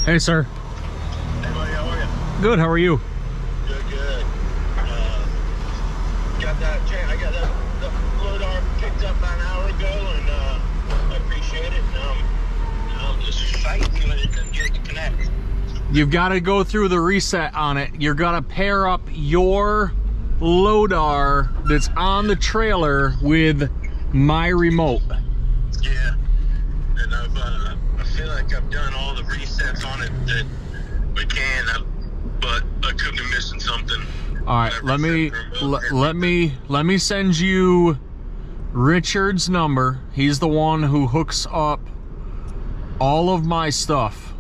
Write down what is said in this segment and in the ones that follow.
Hey, sir. Hey, buddy, how are you? Good, how are you? Good, good. I got that load arm picked up about an hour ago, and I appreciate it. I'm just fighting with it to get it to connect. You've got to go through the reset on it. You're going to pair up your loadar that's on the trailer with my remote. Yeah, and I feel like I've done all the resets on it that we can, but I could be missing something. All right, let me send you Richard's number. He's the one who hooks up all of my stuff.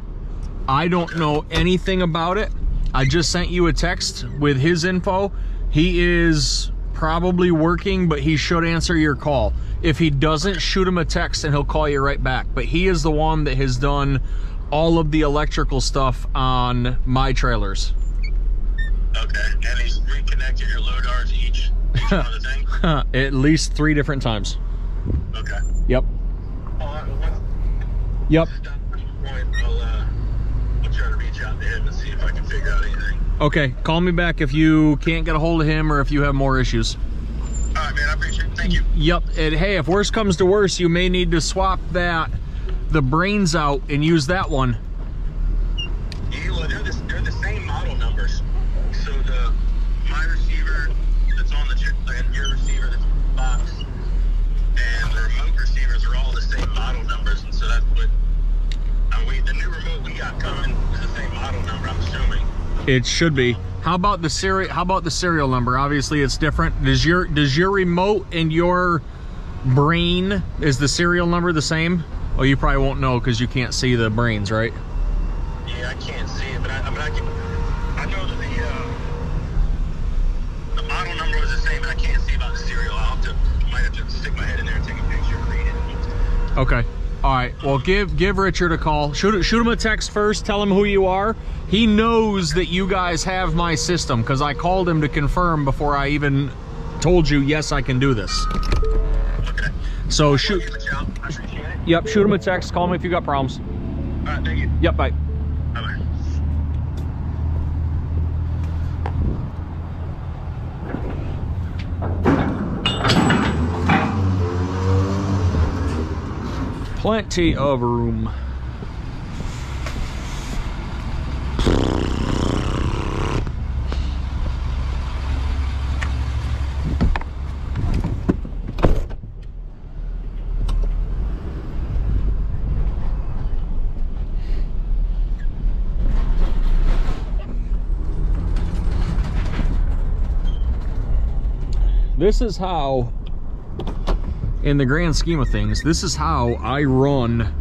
I don't know anything about it. I just sent you a text with his info. He is probably working, but he should answer your call. If he doesn't, shoot him a text and he'll call you right back. But he is the one that has done all of the electrical stuff on my trailers. Okay, and he's reconnected your loadars each one of the things? At least 3 different times. Okay. Yep. Yep. I'll try to reach out to him and see if I can figure out anything. Okay, call me back if you can't get a hold of him or if you have more issues. All right, man, I appreciate it. Thank you. Yep, and hey, if worse comes to worse, you may need to swap the brains out and use that one. Yeah, well, they're the same model numbers. So my receiver that's on the chip and your receiver that's on the box and the remote receivers are all the same model numbers, and so that's what the new remote we got coming is the same model number, I'm assuming. It should be. How about the serial number? Obviously it's different. Does your remote and your brain, is the serial number the same? Oh, you probably won't know because you can't see the brains, right? Yeah, I can't see it, but I know that the model number is the same, but I can't see about the serial. Might have to stick my head in there and take a picture and read it. Okay. All right. Well, give Richard a call. Shoot him a text first. Tell him who you are. He knows that you guys have my system because I called him to confirm before I even told you, yes, I can do this. Okay. So shoot. I appreciate it. Yep. Shoot him a text. Call me if you got problems. All right. Thank you. Yep. Bye. Bye-bye. Plenty of room. This is how, in the grand scheme of things, this is how I run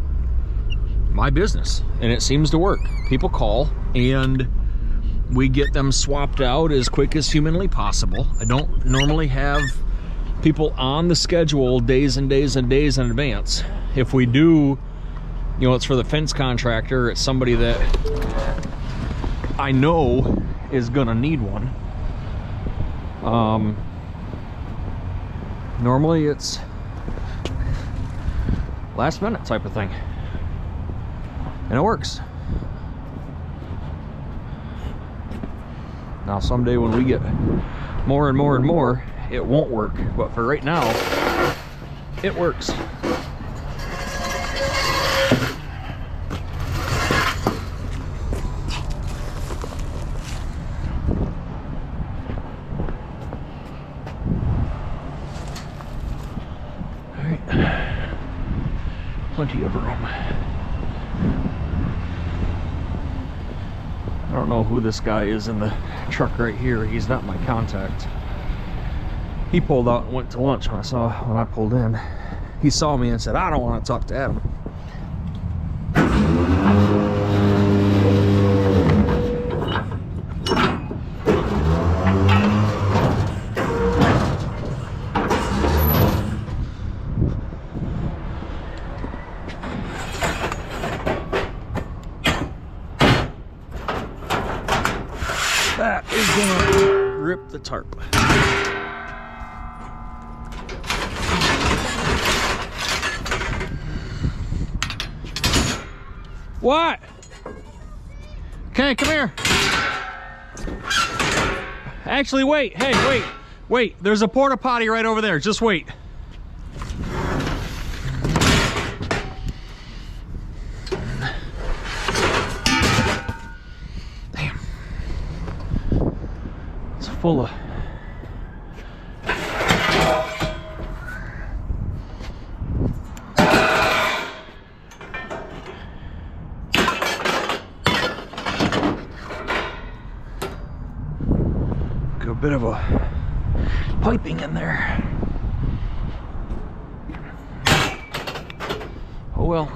my business, and it seems to work. People call and we get them swapped out as quick as humanly possible. I don't normally have people on the schedule days and days and days in advance. If we do, you know, it's for the fence contractor, it's somebody that I know is gonna need one. Normally it's last minute type of thing, and it works. Now someday when we get more and more and more, it won't work, but for right now it works. Plenty of room. I don't know who this guy is in the truck right here. He's not my contact. He pulled out and went to lunch when I pulled in. He saw me and said, I don't want to talk to Adam. That is gonna rip the tarp. What? Okay, come here. Actually, wait. Hey, wait. There's a porta potty right over there. Just wait. Damn. It's full of... a bit of a piping in there. Oh well.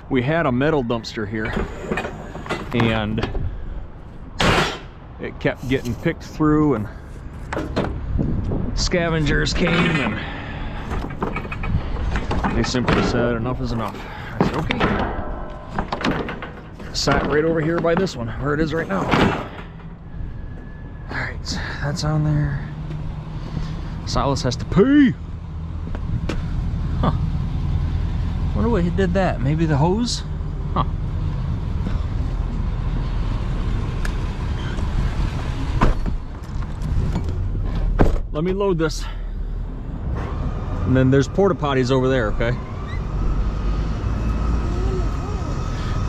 We had a metal dumpster here and it kept getting picked through and scavengers came and they simply said enough is enough. I said okay. Sat right over here by this one where it is right now. That's on there. Silas has to pee. Huh. Wonder what he did that. Maybe the hose? Huh. Let me load this. And then there's porta potties over there, okay?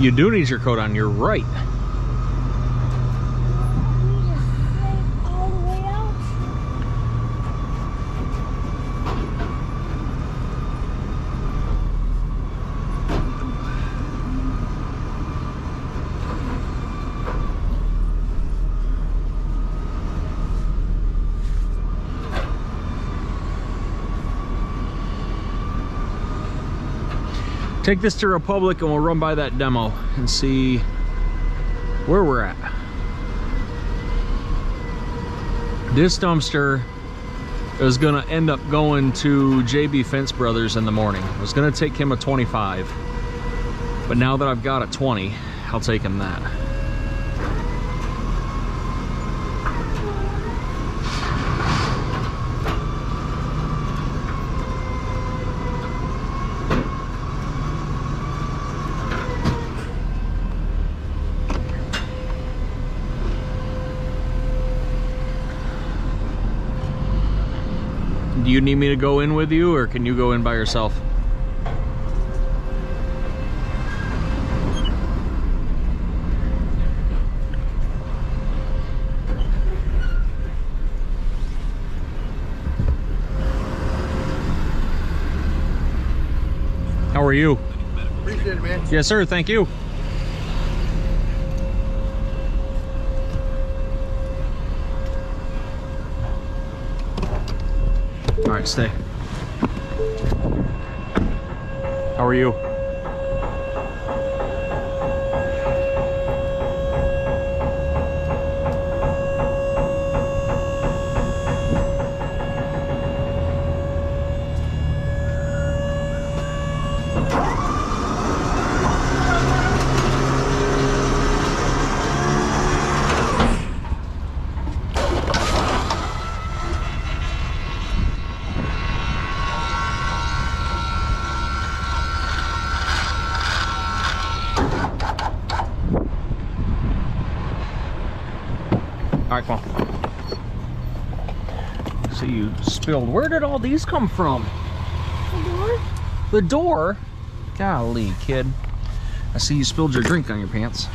You do need your coat on, you're right. Take this to Republic and we'll run by that demo and see where we're at. This dumpster is gonna end up going to JB Fence Brothers in the morning. I was gonna take him a 25, but now that I've got a 20, I'll take him that. Do you need me to go in with you, or can you go in by yourself? How are you? Appreciate it, man. Yes, sir. Thank you. All right, stay. How are you? All right, come on. So you spilled. Where did all these come from? The door? The door? Golly, kid. I see you spilled your drink on your pants.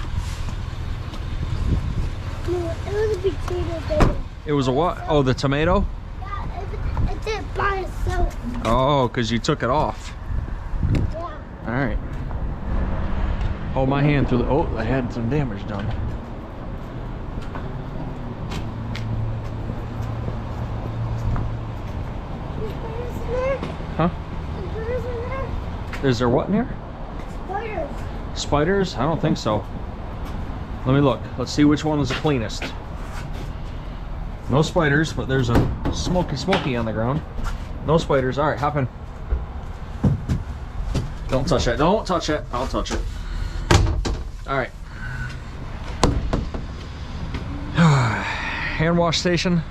No, it was a potato, baby. It was a what? Oh, the tomato? Yeah, it did by itself. Oh, because you took it off. Yeah. All right. Hold my hand through the... Oh, I had some damage done. Huh? Is there what in here? Spiders. Spiders? I don't think so. Let me look. Let's see which one is the cleanest. No spiders, but there's a smoky on the ground. No spiders. All right, hop in. Don't touch that. Don't touch it. I'll touch it. All right. Hand wash station,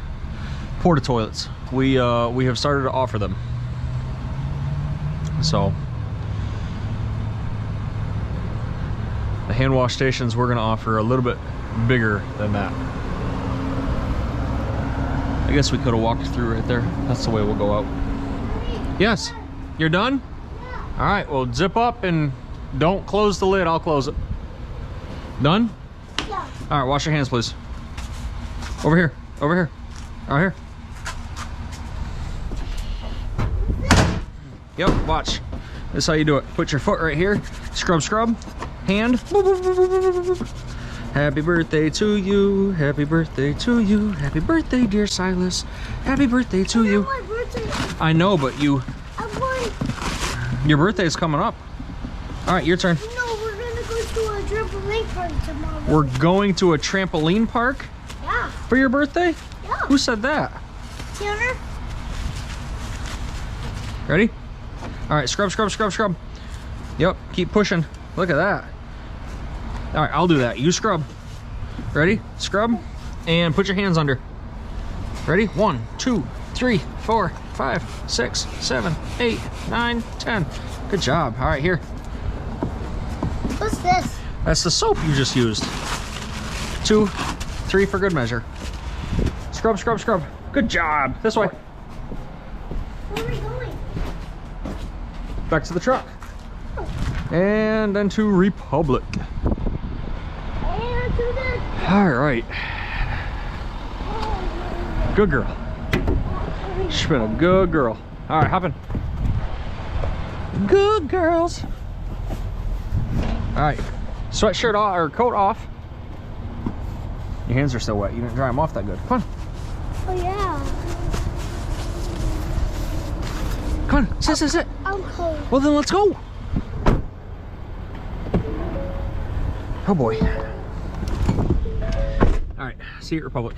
porta toilets. We have started to offer them. So hand wash stations we're gonna offer are a little bit bigger than that. I guess we could have walked through right there. That's the way we'll go out. Yes, you're done? Yeah. All right, well, zip up and don't close the lid. I'll close it. Done? Yeah. All right, wash your hands, please. Over here, over here, right here. Yep, watch. This is how you do it. Put your foot right here. Scrub, scrub. Hand. Happy birthday to you. Happy birthday to you. Happy birthday, dear Silas. Happy birthday to you. My birthday. I know, but you... I want. Your birthday is coming up. All right, your turn. No, we're gonna go to a trampoline park tomorrow. We're going to a trampoline park Yeah. for your birthday? Yeah. Who said that? Tanner. Ready? All right, scrub, scrub, scrub, scrub. Yep, keep pushing. Look at that. All right, I'll do that. You scrub. Ready? Scrub. And put your hands under. Ready? 1, 2, 3, 4, 5, 6, 7, 8, 9, 10. Good job. All right, here. What's this? That's the soap you just used. 2, 3 for good measure. Scrub, scrub, scrub. Good job. This way. Where are we going? Back to the truck. And then to Republic. And to the. All right. Good girl. She's been a good girl. All right, hop in. Good girls. All right, sweatshirt off or coat off. Your hands are still wet. You didn't dry them off that good. Come on, Oh yeah. come on. Sit. I'm cold. Well, then let's go. Oh boy. All right, see you at Republic.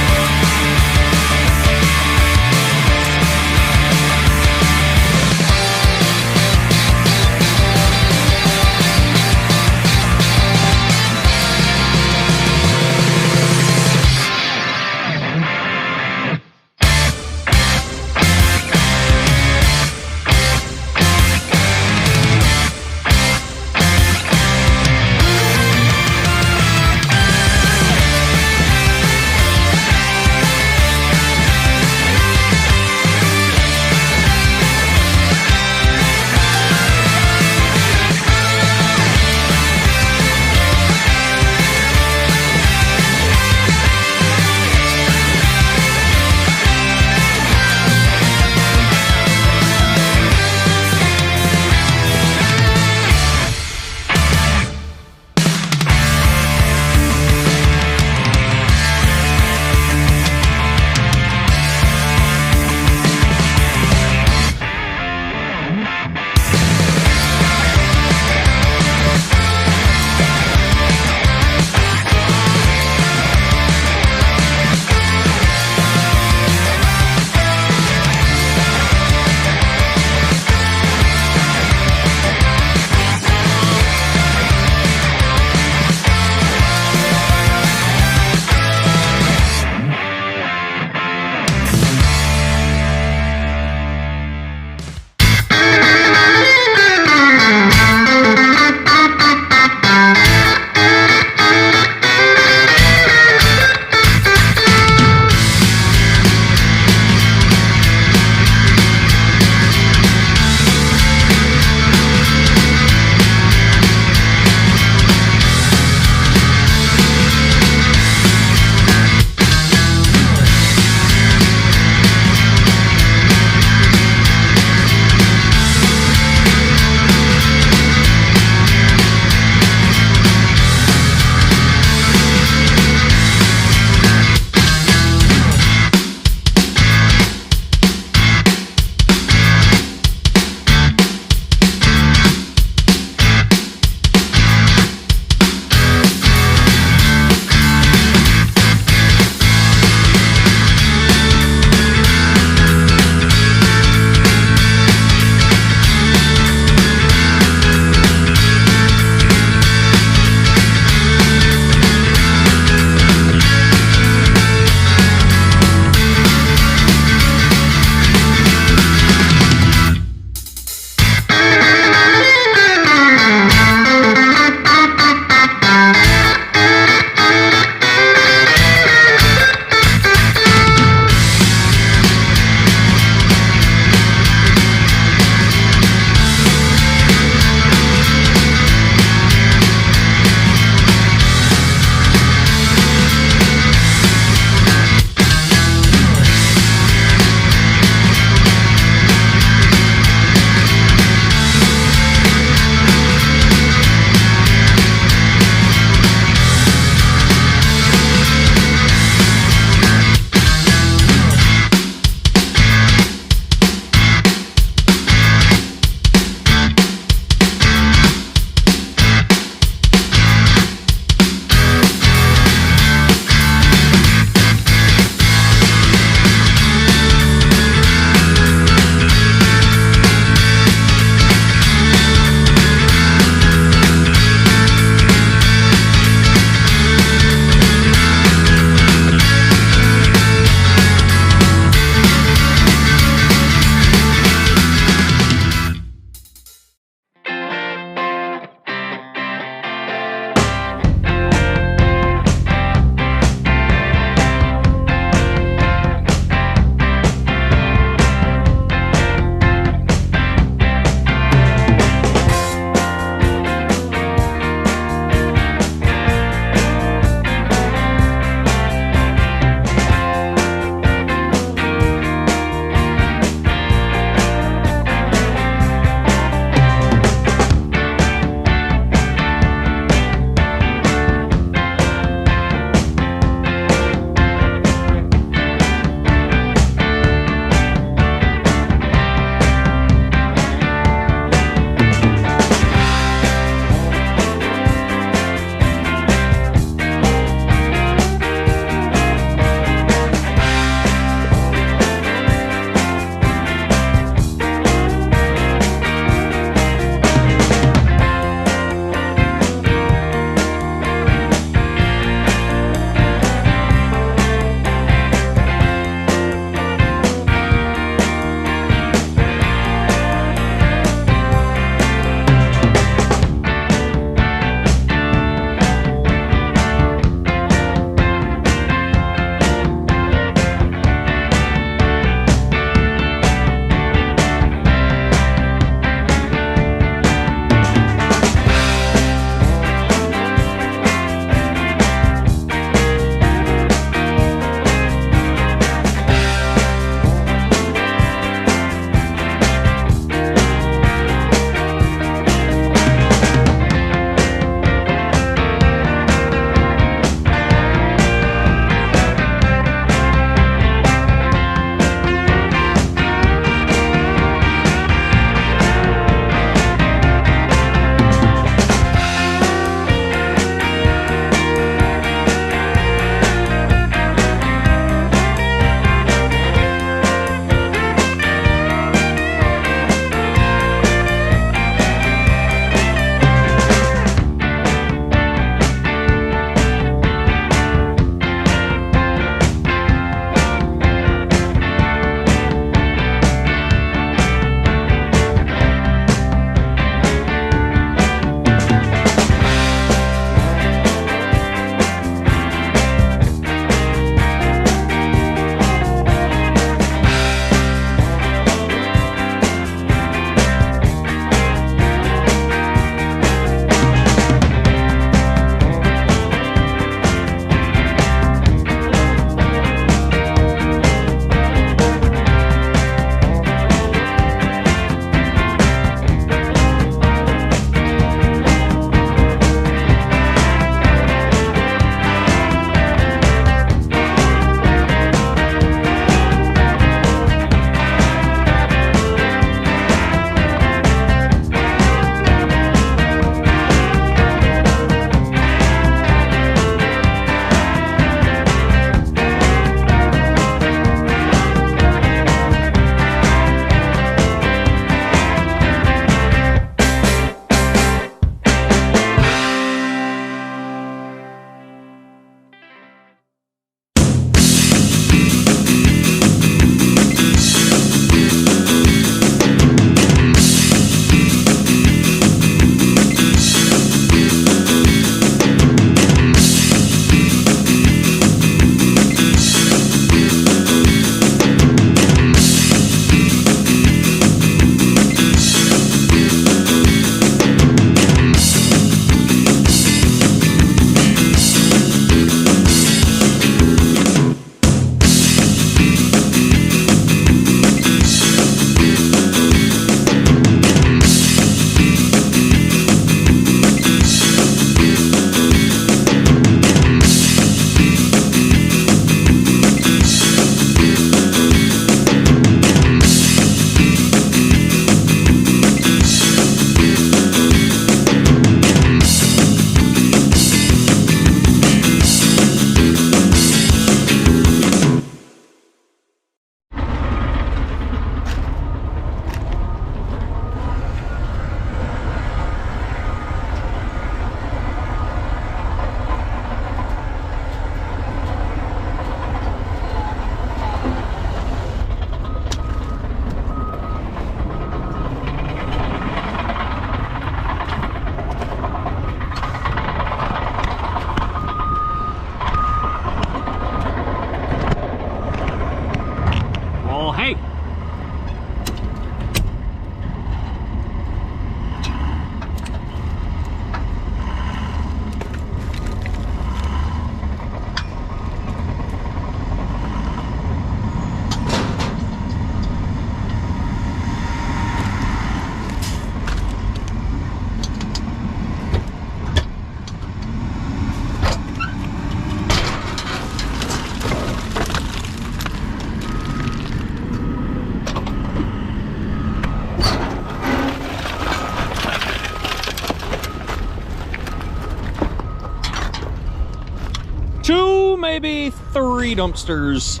maybe 3 dumpsters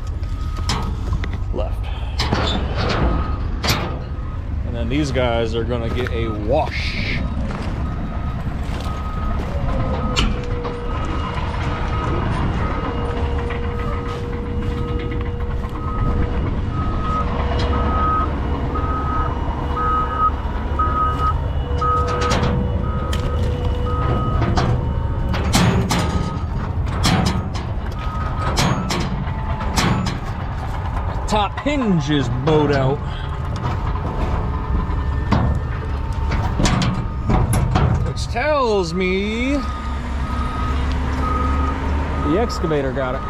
left. And then these guys are gonna get a wash. Top hinge is bowed out. Which tells me the excavator got it.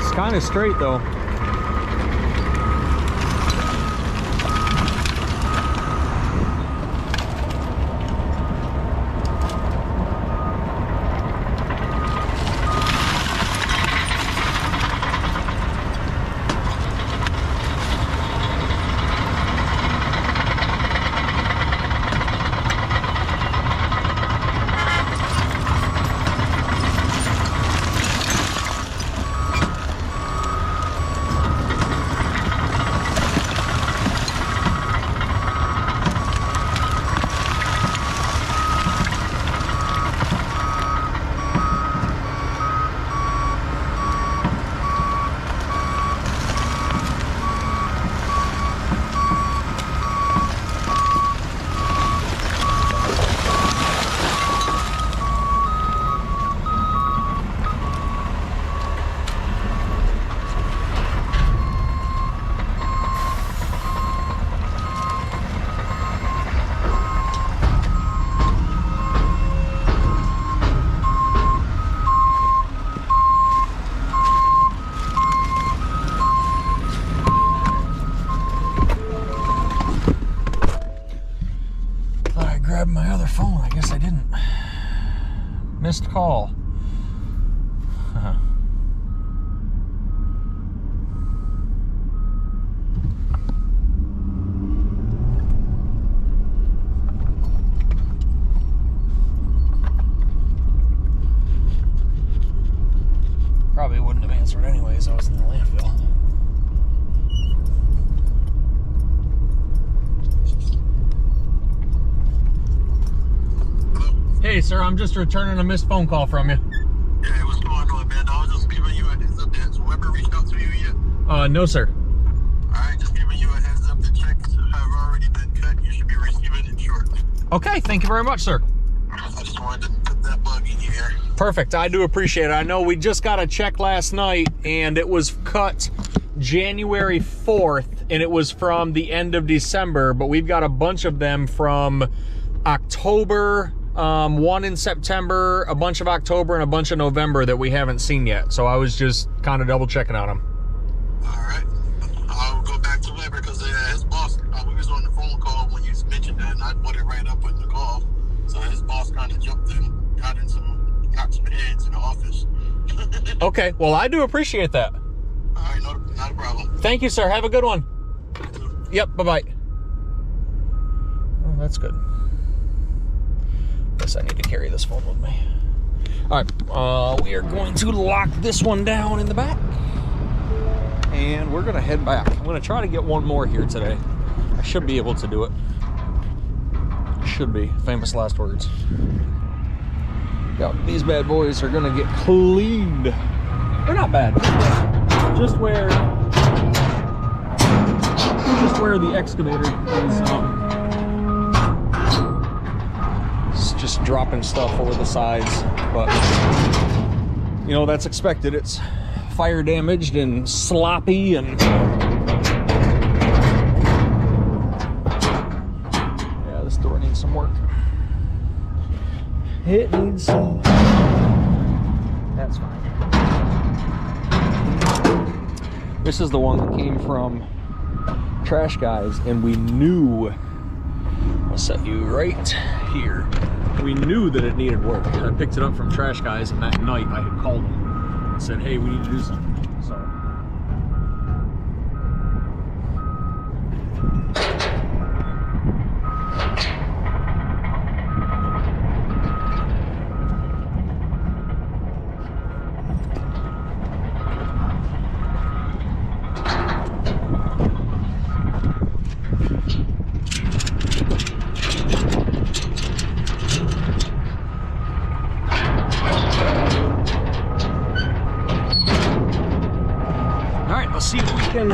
It's kind of straight though. My other phone, I guess I didn't. Missed call. Probably wouldn't have answered anyways, I was in the landfill. Hey, sir, I'm just returning a missed phone call from you. Yeah, what's going on, man? I was just giving you a heads up that. So Weber reached out to you yet? No, sir. Alright, just giving you a heads up. The checks have already been cut. You should be receiving it shortly. Okay, thank you very much, sir. I just wanted to put that bug in your ear. Perfect, I do appreciate it. I know we just got a check last night, and it was cut January 4th, and it was from the end of December, but we've got a bunch of them from October, one in September, a bunch of October, and a bunch of November that we haven't seen yet. So I was just kind of double checking on them. All right. I'll go back to Weber because his boss, we was on the phone call when you mentioned that, and I put it right up with the call. So his boss kind of jumped in, got some heads in the office. Okay, well, I do appreciate that. All right, not a problem. Thank you, sir. Have a good one. Yep, bye-bye. Oh, that's good. Guess I need to carry this phone with me. All right, we are going to lock this one down in the back, and we're gonna head back. I'm gonna try to get one more here today. I should be able to do it. Should be. Famous last words. Yep, these bad boys are gonna get cleaned. They're not bad. Just where the excavator is. Just dropping stuff over the sides, but you know, that's expected. It's fire damaged and sloppy, and yeah, this door needs some work. It needs some. That's fine. This is the one that came from Trash Guys, and we knew. I'll set you right here. We knew that it needed work. I picked it up from Trash Guys, and that night I had called them and said, hey, we need to do something. So let's see if we can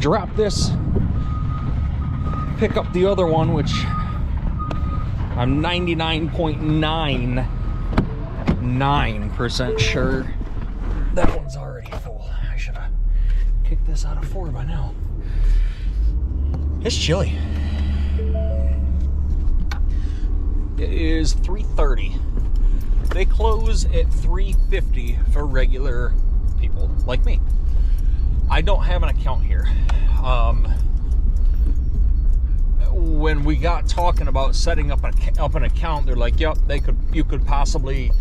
drop this, pick up the other one, which I'm 99.99% sure that one's already full. I should have kicked this out of 4 by now. It's chilly. It is 3:30. They close at 3:50 for regular people like me. I don't have an account here. When we got talking about setting up an account, they're like, "Yep, you could possibly,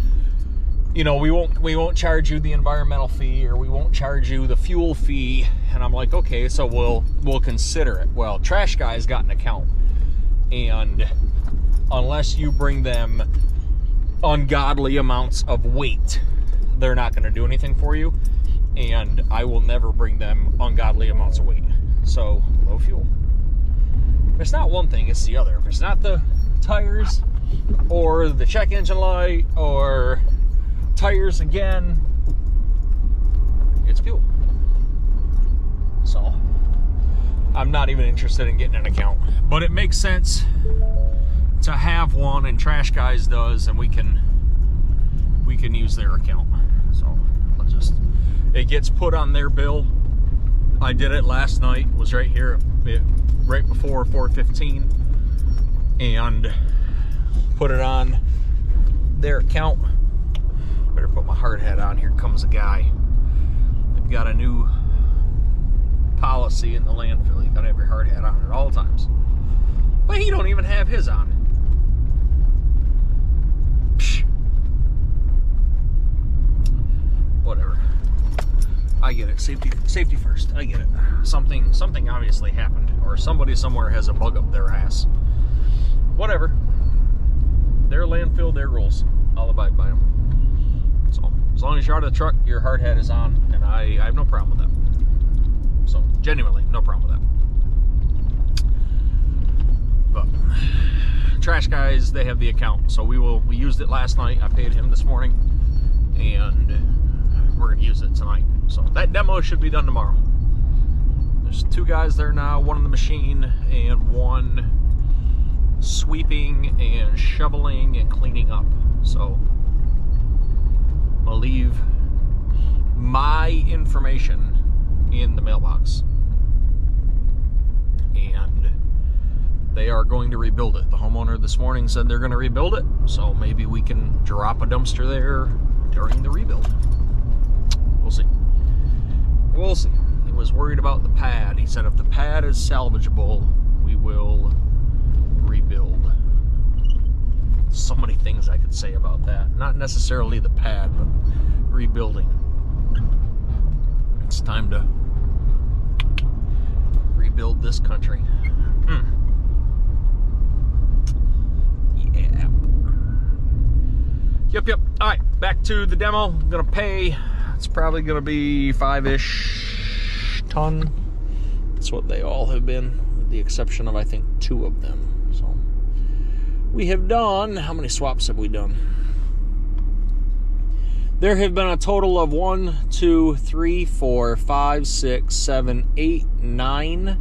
we won't charge you the environmental fee, or we won't charge you the fuel fee." And I'm like, "Okay, so we'll consider it." Well, Trash Guy's got an account, and unless you bring them ungodly amounts of weight, they're not going to do anything for you. And I will never bring them ungodly amounts of weight. So, low fuel. If it's not one thing, it's the other. If it's not the tires, or the check engine light, or tires again, it's fuel. So, I'm not even interested in getting an account. But it makes sense to have one, and Trash Guys does, and we can use their account. So it gets put on their bill. I did it last night. Was right here right before 4:15, and put it on their account. Better put my hard hat on. Here comes a guy. They've got a new policy in the landfill. You gotta have your hard hat on at all times. But he don't even have his on. Whatever. I get it. Safety first. I get it. Something obviously happened, or somebody somewhere has a bug up their ass. Whatever. Their landfill, their rules. I'll abide by them. So as long as you're out of the truck, your hard hat is on, and I have no problem with that. So genuinely, no problem with that. But Trash Guys, they have the account, so we used it last night. I paid him this morning, and we're gonna use it tonight. So that demo should be done tomorrow. There's 2 guys there now, one on the machine and one sweeping and shoveling and cleaning up. So I'm gonna leave my information in the mailbox, and they are going to rebuild it. The homeowner this morning said they're going to rebuild it, so maybe we can drop a dumpster there during the rebuild. We'll see. We'll see. He was worried about the pad. He said if the pad is salvageable, we will rebuild. So many things I could say about that. Not necessarily the pad, but rebuilding. It's time to rebuild this country. Yeah. Yep. All right, back to the demo. I'm gonna pay. It's probably gonna be 5-ish ton. That's what they all have been, with the exception of I think 2 of them. So we have done. How many swaps have we done? There have been a total of 1, 2, 3, 4, 5, 6, 7, 8, 9,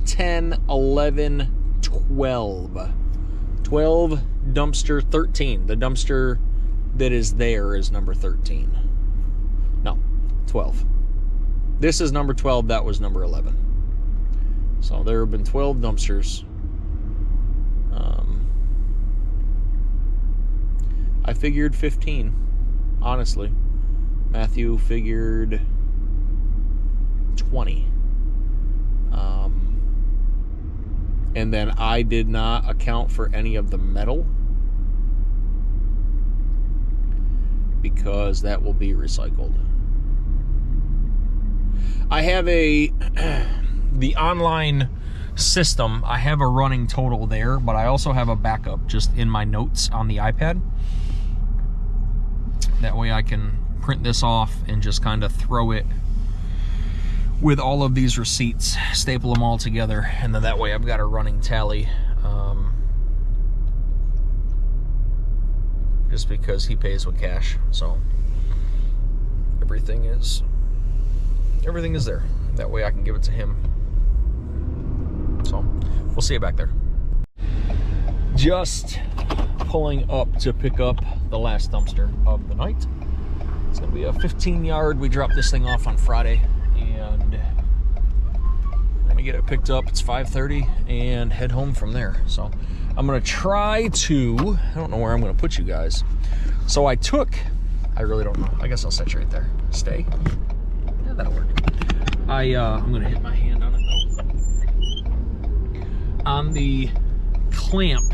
10, 11, 12. 12 dumpster 13. The dumpster that is there is number 13. No, 12. This is number 12. That was number 11. So there have been 12 dumpsters. I figured 15, honestly. Matthew figured 20. And then I did not account for any of the metal, because that will be recycled. I have the online system, I have a running total there, but I also have a backup just in my notes on the iPad. That way I can print this off and just kind of throw it with all of these receipts, staple them all together, and then that way I've got a running tally. Just because he pays with cash, so everything is everything is there. That way I can give it to him. So we'll see you back there. Just pulling up to pick up the last dumpster of the night. It's gonna be a 15-yard. We dropped this thing off on Friday, and I'm gonna get it picked up. It's 5:30 and head home from there. So I'm gonna try to, I don't know where I'm gonna put you guys. So I really don't know. I guess I'll set you right there. Stay. Yeah, that'll work. I'm gonna hit my hand on it though. On the clamp,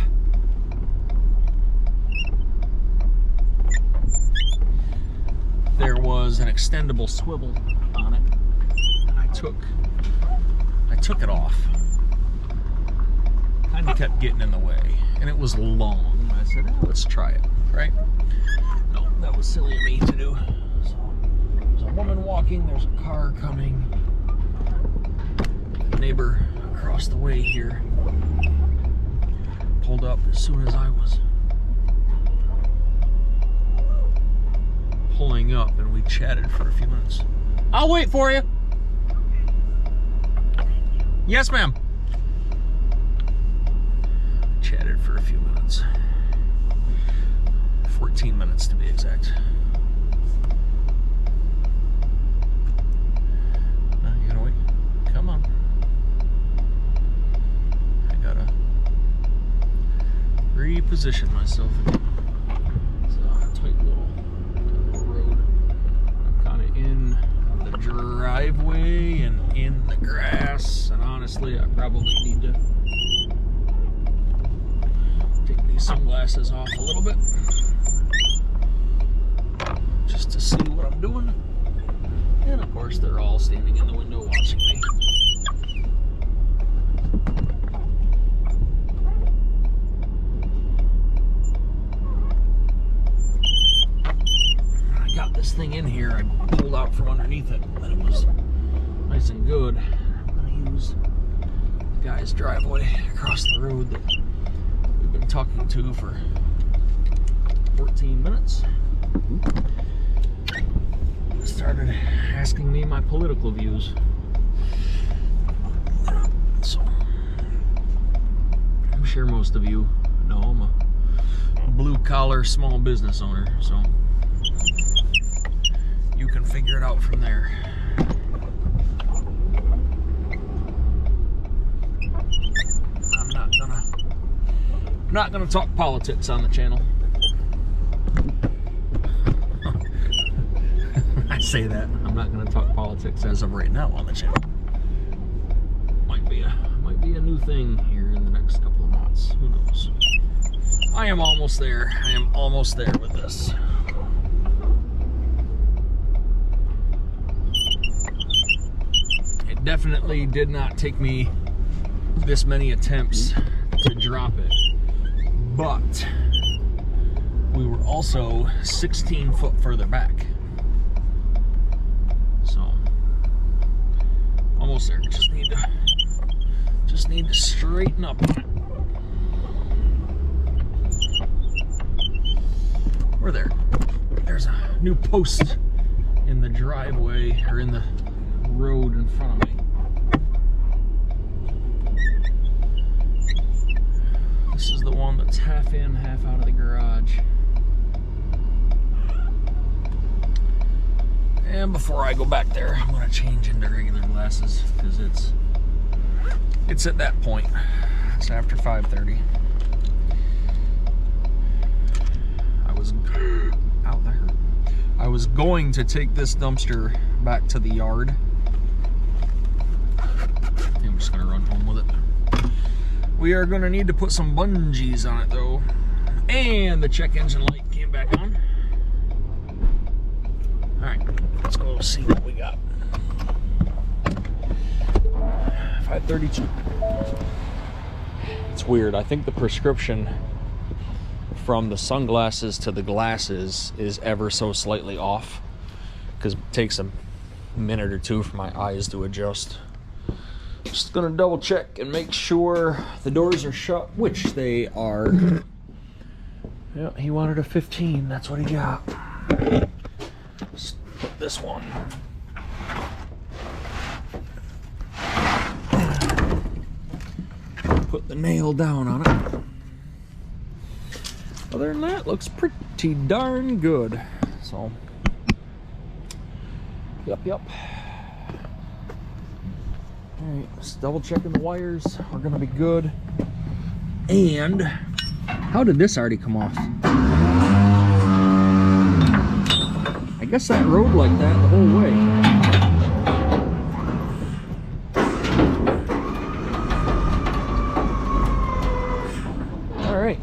there was an extendable swivel on it. And I took it off. Kind of kept getting in the way, and it was long. I said, oh, let's try it, right? No, that was silly of me to do. So, there's a woman walking, there's a car coming. The neighbor across the way here pulled up as soon as I was pulling up, and we chatted for a few minutes. I'll wait for you. Yes, ma'am. Chatted for a few minutes. 14 minutes to be exact. No, you gonna wait? Come on. I gotta reposition myself again. It's a tight little road. I'm kind of in the driveway and in the grass, and honestly, I probably need to take these sunglasses off a little bit just to see what I'm doing. And of course, they're all standing in the window watching me. This thing in here, I pulled out from underneath it, and it was nice and good. I'm gonna use the guy's driveway across the road that we've been talking to for 14 minutes. Started asking me my political views. So I'm sure most of you know I'm a blue-collar small business owner, so you can figure it out from there. I'm not gonna talk politics on the channel. I say that. I'm not gonna talk politics as of right now on the channel. Might be a new thing here in the next couple of months. Who knows? I am almost there. I am almost there with this. Definitely did not take me this many attempts to drop it, but we were also 16 foot further back, so almost there. Just need to straighten up on it. We're there. There's a new post in the driveway, or in the road in front of me. This is the one that's half in, half out of the garage. And before I go back there, I'm gonna change into regular glasses because it's at that point. It's after 5:30. I was going to take this dumpster back to the yard. I'm just gonna run home with it. We are gonna need to put some bungees on it though. And the check engine light came back on. Alright, let's go see what we got. 532. It's weird. I think the prescription from the sunglasses to the glasses is ever so slightly off, because it takes a minute or two for my eyes to adjust. Just gonna double check and make sure the doors are shut, which they are. Yeah, he wanted a 15, that's what he got. Just put this one nail down on it. Other than that, looks pretty darn good. So, yep. Alright, just double checking the wires. We're gonna be good. And how did this already come off? I guess that rode like that the whole way. Alright.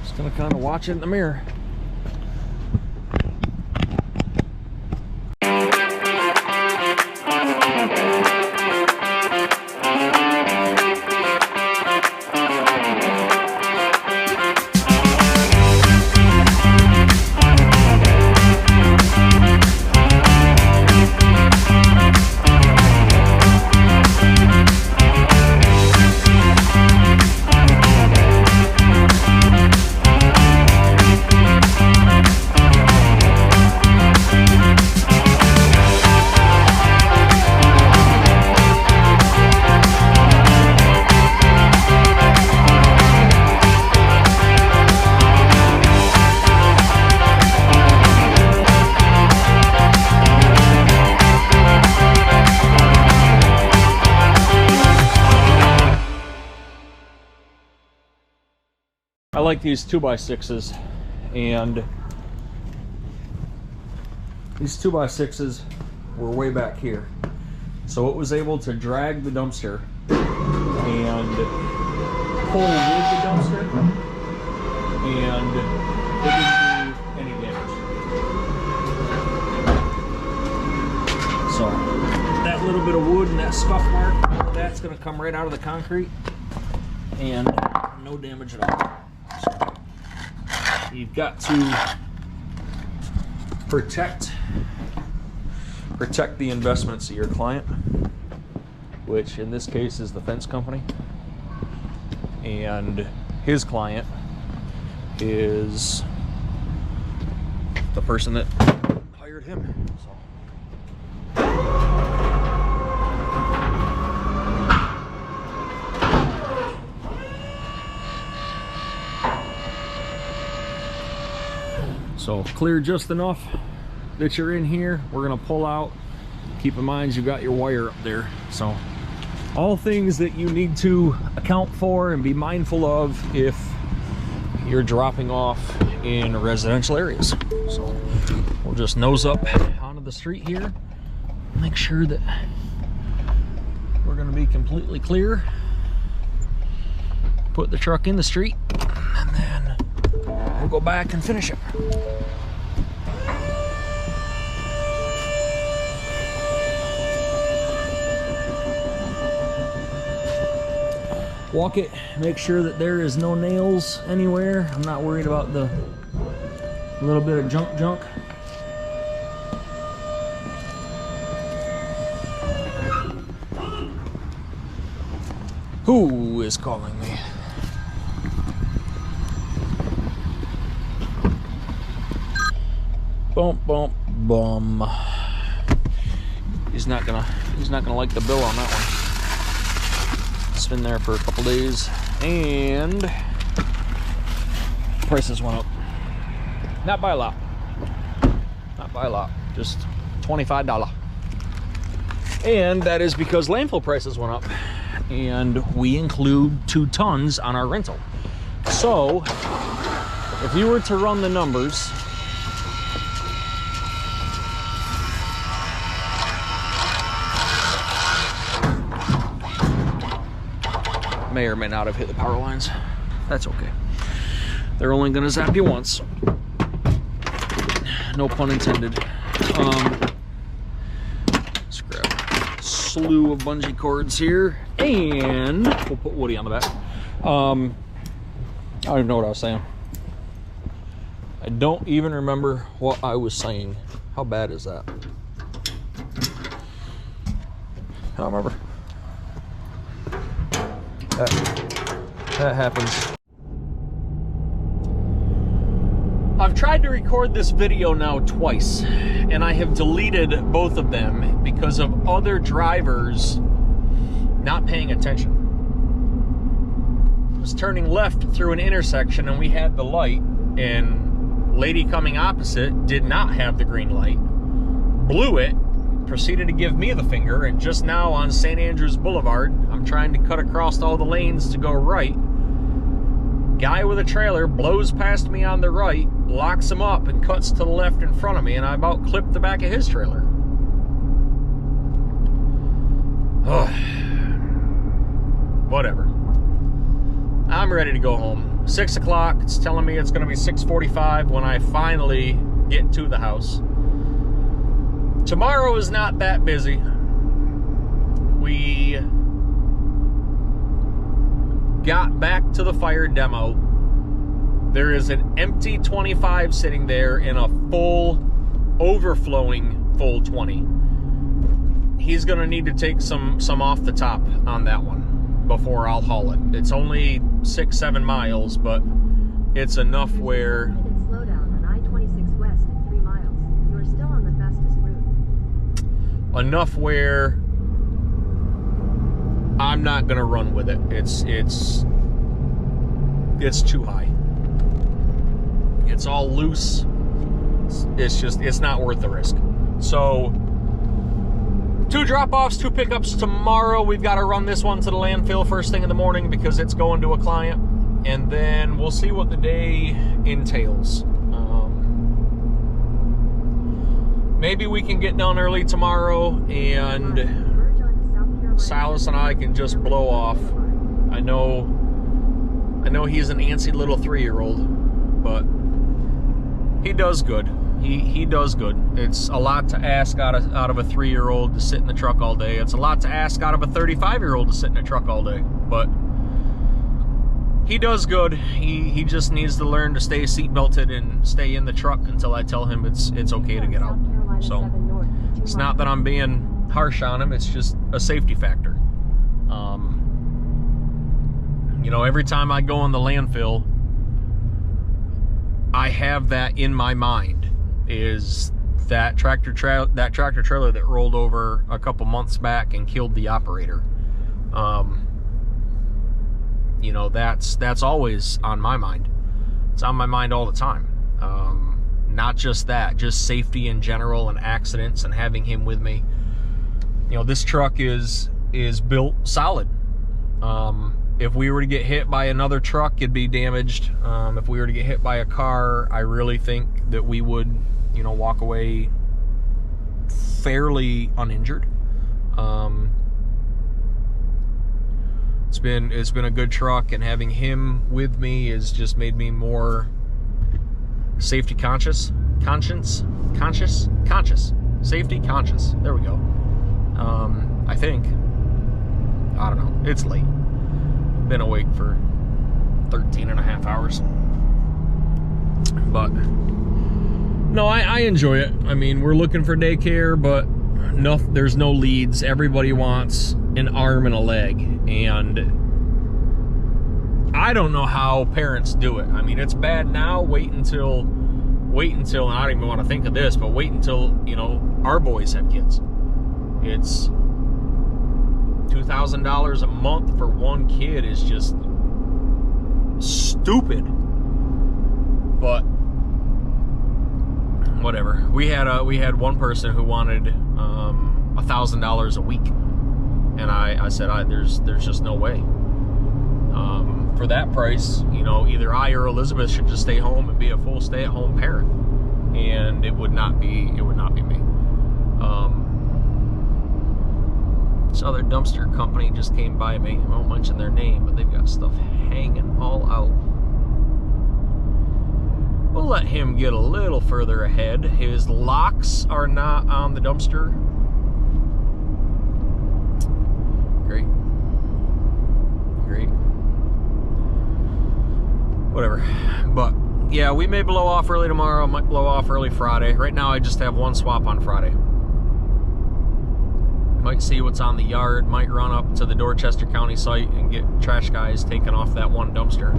Just gonna kind of watch it in the mirror. I like these 2x6s, and these 2x6s were way back here, so it was able to drag the dumpster and pull with the dumpster, and it didn't do any damage. So that little bit of wood and that scuff mark, that's going to come right out of the concrete, and no damage at all. You've got to protect the investments of your client, which in this case is the fence company, and his client is the person that hired him. So. So clear just enough that you're in here. We're gonna pull out. Keep in mind you've got your wire up there. So all things that you need to account for and be mindful of if you're dropping off in residential areas. So we'll just nose up onto the street here. Make sure that we're gonna be completely clear. Put the truck in the street, and then we'll go back and finish it. Walk it, make sure that there is no nails anywhere. I'm not worried about the little bit of junk. Who is calling me? Bump. He's not gonna like the bill on that one. It's been there for a couple days, and prices went up. Not by a lot. Just $25. And that is because landfill prices went up, and we include 2 tons on our rental. So if you were to run the numbers, may or may not have hit the power lines. That's okay. They're only gonna zap you once. No pun intended. Let's grab a slew of bungee cords here, and we'll put Woody on the back. I don't even know what I was saying. I don't even remember what I was saying. How bad is that? I don't remember. That happens. I've tried to record this video now twice, and I have deleted both of them because of other drivers not paying attention. was turning left through an intersection and we had the light, and lady coming opposite did not have the green light, blew it, proceeded to give me the finger, and just now on St. Andrews Boulevard, I'm trying to cut across all the lanes to go right. Guy with a trailer blows past me on the right, locks him up, and cuts to the left in front of me, and I about clipped the back of his trailer. Whatever. I'm ready to go home. 6 o'clock, it's telling me it's going to be 6:45 when I finally get to the house. Tomorrow is not that busy. We got back to the fire demo. There is an empty 25 sitting there and a full, overflowing full 20. He's going to need to take some off the top on that one before I'll haul it. It's only 6-7 miles, but it's enough where... Slow down on I-26 west in 3 miles. You're still on the fastest route. Enough where I'm not going to run with it. It's too high. It's all loose. It's not worth the risk. So... 2 drop-offs, 2 pickups tomorrow. We've got to run this one to the landfill first thing in the morning because it's going to a client. And then we'll see what the day entails. Maybe we can get done early tomorrow and Silas and I can just blow off. I know he's an antsy little 3-year-old, but he does good. He does good. It's a lot to ask out of a 3-year-old to sit in the truck all day. It's a lot to ask out of a 35-year-old to sit in a truck all day. But he does good. He just needs to learn to stay seat belted and stay in the truck until I tell him it's okay to get out. So it's not that I'm being harsh on him. It's just a safety factor. You know, every time I go in the landfill, I have that in my mind. Is that tractor trailer that rolled over a couple months back and killed the operator. You know, that's always on my mind. It's on my mind all the time. Not just that, just safety in general and accidents and having him with me. You know, this truck is built solid. If we were to get hit by another truck, it'd be damaged. If we were to get hit by a car, I really think that we would, you know, walk away fairly uninjured. It's been a good truck, and having him with me has just made me more safety conscious. Safety conscious. There we go. I think. I don't know. It's late. Been awake for 13 and a half hours. But no, I enjoy it. I mean, we're looking for daycare, but there's no leads. Everybody wants an arm and a leg, and I don't know how parents do it. I mean, it's bad now. Wait until, and I don't even want to think of this, but wait until, you know, our boys have kids. It's $2,000 a month for one kid is just stupid. But whatever. We had one person who wanted $1,000 a week, and I said there's just no way. For that price, you know, either I or Elizabeth should just stay home and be a full stay-at-home parent, and it would not be me. This other dumpster company just came by me. I won't mention their name, but they've got stuff hanging all out. We'll let him get a little further ahead. His locks are not on the dumpster. Great. Whatever. But yeah, we may blow off early tomorrow. Might blow off early Friday. Right now I just have one swap on Friday. Might see what's on the yard. Might run up to the Dorchester County site and get trash guys taking off that one dumpster.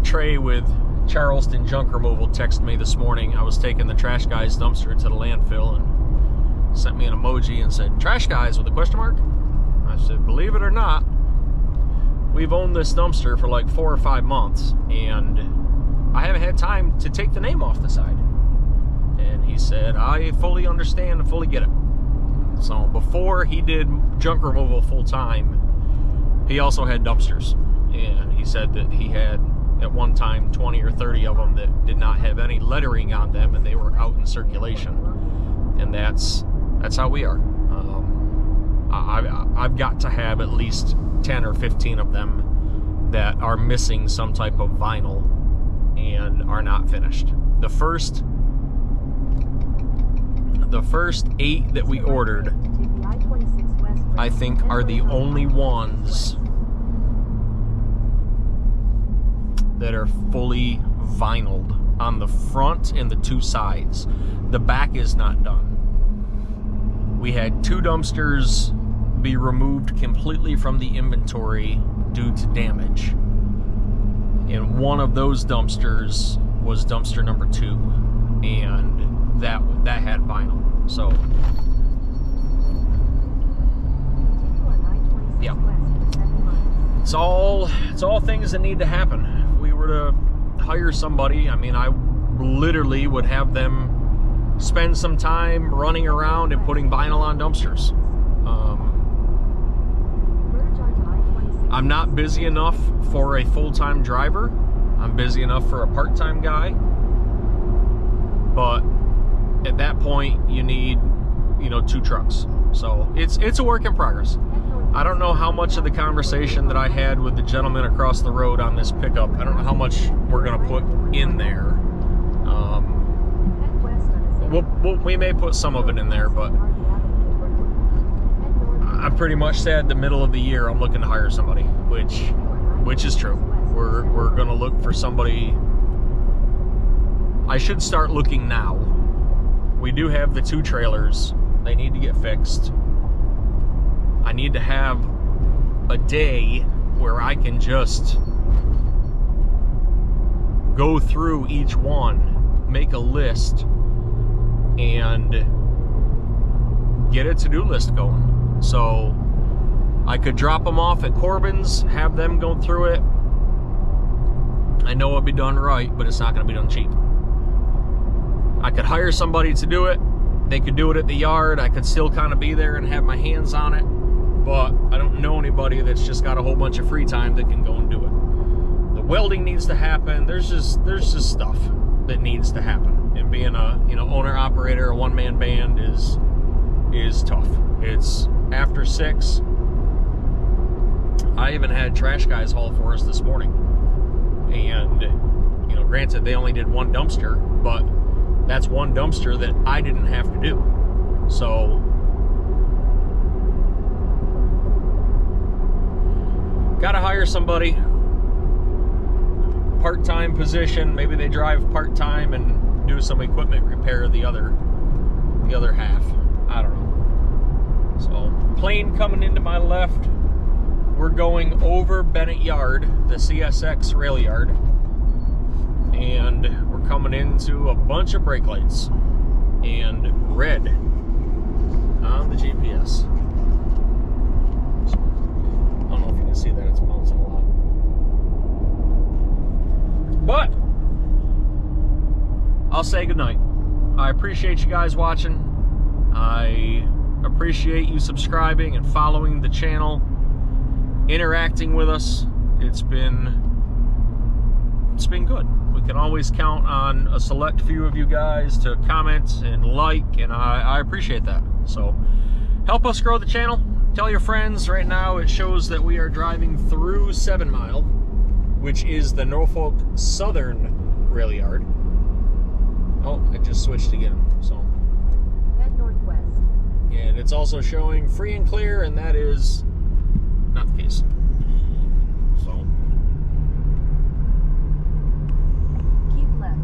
Trey with Charleston Junk Removal texted me this morning. I was taking the trash guys dumpster to the landfill and sent me an emoji and said, "Trash guys," with a question mark. I said, believe it or not, we've owned this dumpster for like 4 or 5 months, and I haven't had time to take the name off the side. And he said, I fully understand and fully get it. So before he did junk removal full time, he also had dumpsters. And he said that he had at one time 20 or 30 of them that did not have any lettering on them, and they were out in circulation. And that's how we are. I've got to have at least 10 or 15 of them that are missing some type of vinyl and are not finished. The first 8 that we ordered, I think, are the only ones that are fully vinyled on the front and the 2 sides. The back is not done. We had 2 dumpsters be removed completely from the inventory due to damage. And one of those dumpsters was dumpster number 2, and that had vinyl. So yeah, it's all things that need to happen. If we were to hire somebody, I mean, I literally would have them spend some time running around and putting vinyl on dumpsters. I'm not busy enough for a full-time driver. I'm busy enough for a part-time guy. But at that point, you need, 2 trucks. So it's a work in progress. I don't know how much of the conversation that I had with the gentleman across the road on this pickup, I don't know how much we're going to put in there. We may put some of it in there, but I pretty much said the middle of the year I'm looking to hire somebody, which is true. We're going to look for somebody. I should start looking now. We do have the 2 trailers. They need to get fixed. I need to have a day where I can just go through each one, make a list, and get a to-do list going. So I could drop them off at Corbin's, have them go through it. I know it'll be done right, but it's not going to be done cheap. I could hire somebody to do it. They could do it at the yard. I could still kind of be there and have my hands on it. But I don't know anybody that's just got a whole bunch of free time that can go and do it. The welding needs to happen. There's just stuff that needs to happen. And being a owner operator, a one-man band is tough. It's after 6. I even had trash guys haul for us this morning. And granted they only did 1 dumpster, but that's 1 dumpster that I didn't have to do. So gotta hire somebody, part-time position. Maybe they drive part-time and do some equipment repair the other half. I don't know. So plane coming into my left. We're going over Bennett Yard, the CSX rail yard, and we're coming into a bunch of brake lights and red on the GPS. So, I don't know if you can see that, it's bouncing a lot. But I'll say goodnight. I appreciate you guys watching. I appreciate you subscribing and following the channel, interacting with us. It's been good. We can always count on a select few of you guys to comment and like, and I appreciate that. So help us grow the channel. Tell your friends. Right now it shows that we are driving through 7 Mile, which is the Norfolk Southern rail yard. Oh, it just switched again. So Head northwest. and it's also showing free and clear, and that is not the case. So Keep left.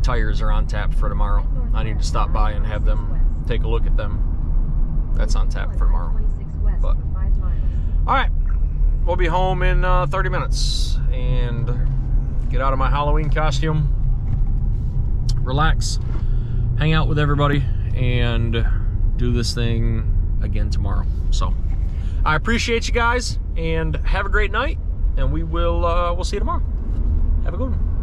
tires are on tap for tomorrow. I need to stop by and have them take a look at them. That's on tap for tomorrow. But all right, we'll be home in 30 minutes and get out of my Halloween costume, relax, hang out with everybody, and do this thing again tomorrow. So I appreciate you guys, and have a great night, and we'll see you tomorrow. Have a good one.